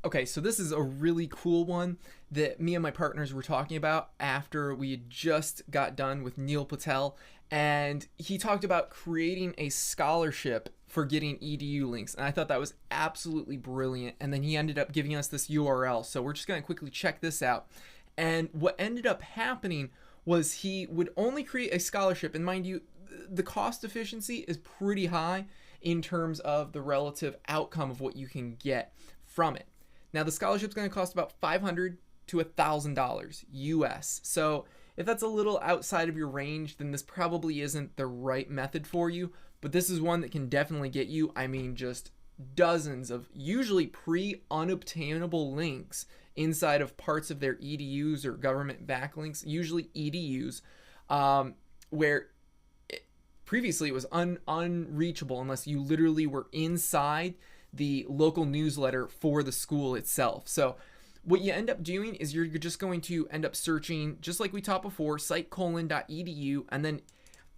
Okay, so this is a really cool one that me and my partners were talking about after we had just got done with Neil Patel, and he talked about creating a scholarship for getting EDU links, and I thought that was absolutely brilliant. And then he ended up giving us this URL, so we're just going to quickly check this out. And what ended up happening was he would only create a scholarship, and mind you, the cost efficiency is pretty high in terms of the relative outcome of what you can get from it. Now, the scholarship's going to cost about $500 to $1,000 US. So if that's a little outside of your range, then this probably isn't the right method for you. But this is one that can definitely get you, I mean, just dozens of usually pre-unobtainable links inside of parts of their EDUs or government backlinks, usually EDUs, where previously it was unreachable unless you literally were inside the local newsletter for the school itself. So what you end up doing is you're just going to end up searching, just like we taught before, site:/.edu, and then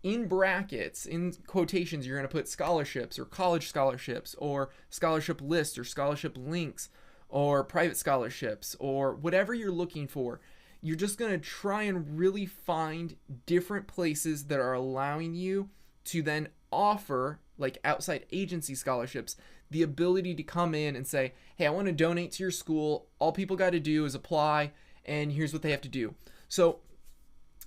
in brackets, in quotations, you're going to put scholarships or college scholarships or scholarship list or scholarship links or private scholarships or whatever you're looking for. You're just going to try and really find different places that are allowing you to then offer, like outside agency scholarships, the ability to come in and say, hey, I want to donate to your school. All people got to do is apply, and here's what they have to do. So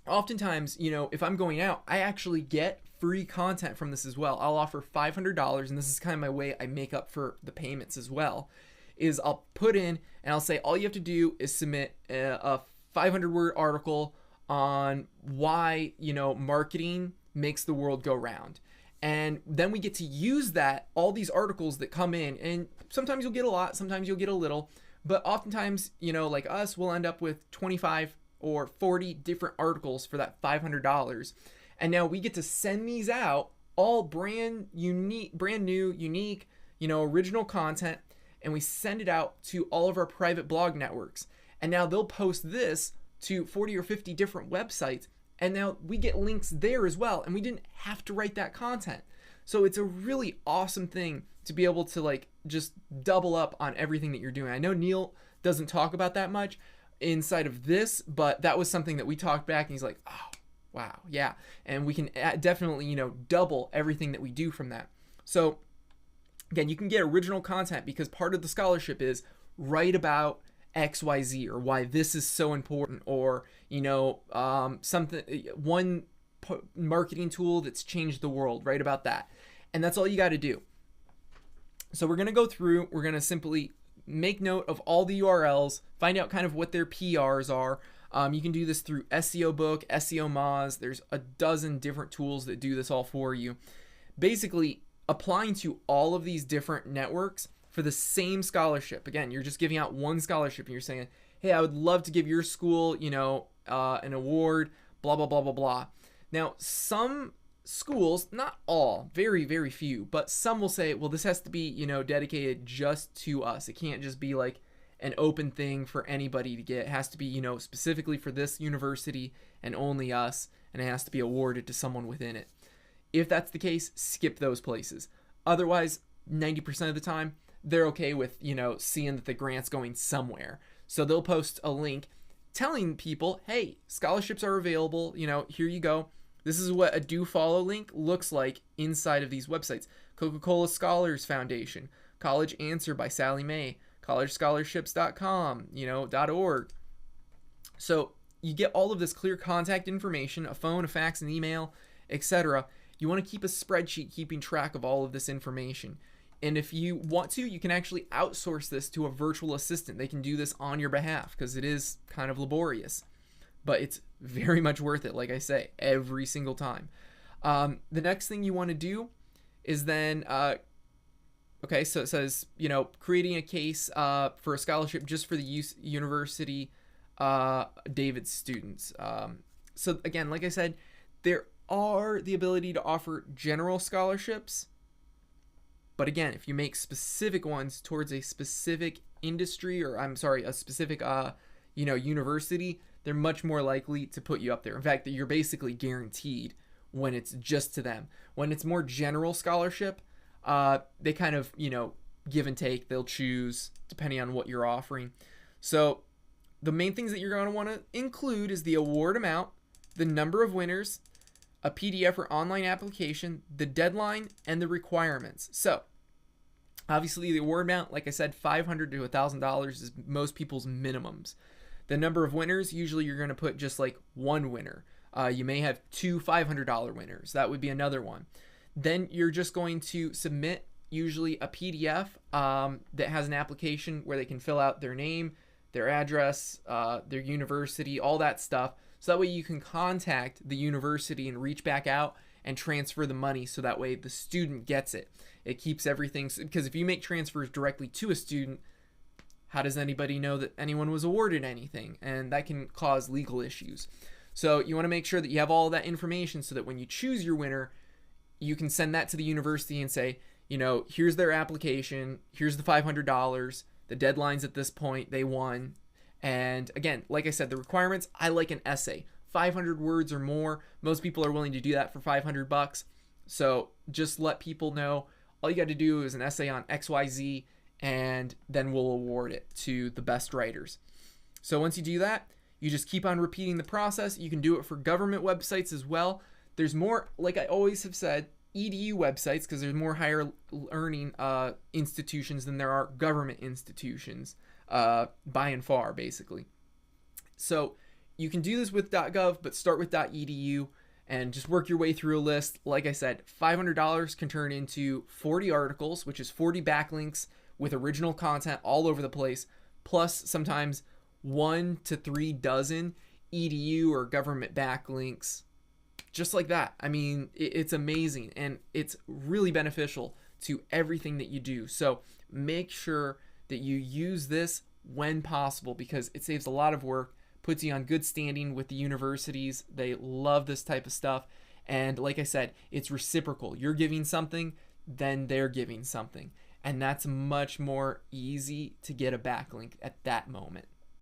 oftentimes, if I'm going out, I actually get free content from this as well. I'll offer $500, and this is kind of my way I make up for the payments as well, is I'll put in and I'll say all you have to do is submit a 500-word article on why, marketing makes the world go round. And then we get to use that, all these articles that come in, and sometimes you'll get a lot, sometimes you'll get a little, but oftentimes, like us, we'll end up with 25 or 40 different articles for that $500. And now we get to send these out, all brand new, unique, original content, and we send it out to all of our private blog networks. And now they'll post this to 40 or 50 different websites, and now we get links there as well, and we didn't have to write that content. So it's a really awesome thing to be able to just double up on everything that you're doing. I know Neil doesn't talk about that much inside of this, but that was something that we talked back, and he's like, oh, wow, yeah. And we can definitely, double everything that we do from that. So again, you can get original content because part of the scholarship is write about XYZ or why this is so important, or one marketing tool that's changed the world, write about that. And that's all you got to do. So we're going to go through, we're going to simply make note of all the URLs, find out kind of what their PRs are. You can do this through SEO Book, SEO Moz. There's a dozen different tools that do this all for you. Basically, applying to all of these different networks for the same scholarship. Again, you're just giving out one scholarship and you're saying, hey, I would love to give your school, an award, blah, blah, blah, blah, blah. Now, some schools, not all, very, very few, but some will say, well, this has to be, dedicated just to us. It can't just be like an open thing for anybody to get. It has to be, specifically for this university and only us, and it has to be awarded to someone within it. If that's the case, skip those places. Otherwise, 90% of the time, they're okay with, seeing that the grant's going somewhere. So they'll post a link telling people, hey, scholarships are available, here you go. This is what a do follow link looks like inside of these websites. Coca-Cola Scholars Foundation, College Answer by Sally Mae, collegescholarships.com, .org. So you get all of this clear contact information, a phone, a fax, an email, etc. You want to keep a spreadsheet keeping track of all of this information. And if you want to, you can actually outsource this to a virtual assistant. They can do this on your behalf because it is kind of laborious, but it's very much worth it, like I say, every single time. The next thing you want to do is then, so it says, creating a case for a scholarship just for the university David students. So again, like I said, there are the ability to offer general scholarships. But again, if you make specific ones towards a specific industry, or a specific, university, they're much more likely to put you up there. In fact, you're basically guaranteed when it's just to them. When it's more general scholarship, they kind of, give and take. They'll choose depending on what you're offering. So the main things that you're going to want to include is the award amount, the number of winners, a PDF or online application, the deadline, and the requirements. So obviously the award amount, like I said, $500 to $1,000 is most people's minimums. The number of winners, usually you're going to put just like one winner. You may have two $500 winners. That would be another one. Then you're just going to submit usually a PDF that has an application where they can fill out their name, their address, their university, all that stuff. So that way you can contact the university and reach back out and transfer the money, so that way the student gets it. It keeps everything, because if you make transfers directly to a student, how does anybody know that anyone was awarded anything? And that can cause legal issues. So you want to make sure that you have all of that information so that when you choose your winner, you can send that to the university and say, you know, here's their application, here's the $500, the deadline's at this point, they won. And again, like I said, the requirements, I like an essay, 500 words or more. Most people are willing to do that for $500. So just let people know, all you got to do is an essay on XYZ, and then we'll award it to the best writers. So once you do that, you just keep on repeating the process. You can do it for government websites as well. There's more, like I always have said, EDU websites, because there's more higher learning institutions than there are government institutions, by and far, basically. So you can do this with .gov, but start with .edu and just work your way through a list. Like I said, $500 can turn into 40 articles, which is 40 backlinks with original content all over the place, plus sometimes 1 to 3 dozen EDU or government backlinks, just like that. I mean, it's amazing, and it's really beneficial to everything that you do. So make sure that you use this when possible, because it saves a lot of work, puts you on good standing with the universities. They love this type of stuff. And like I said, it's reciprocal. You're giving something, then they're giving something. And that's much more easy to get a backlink at that moment.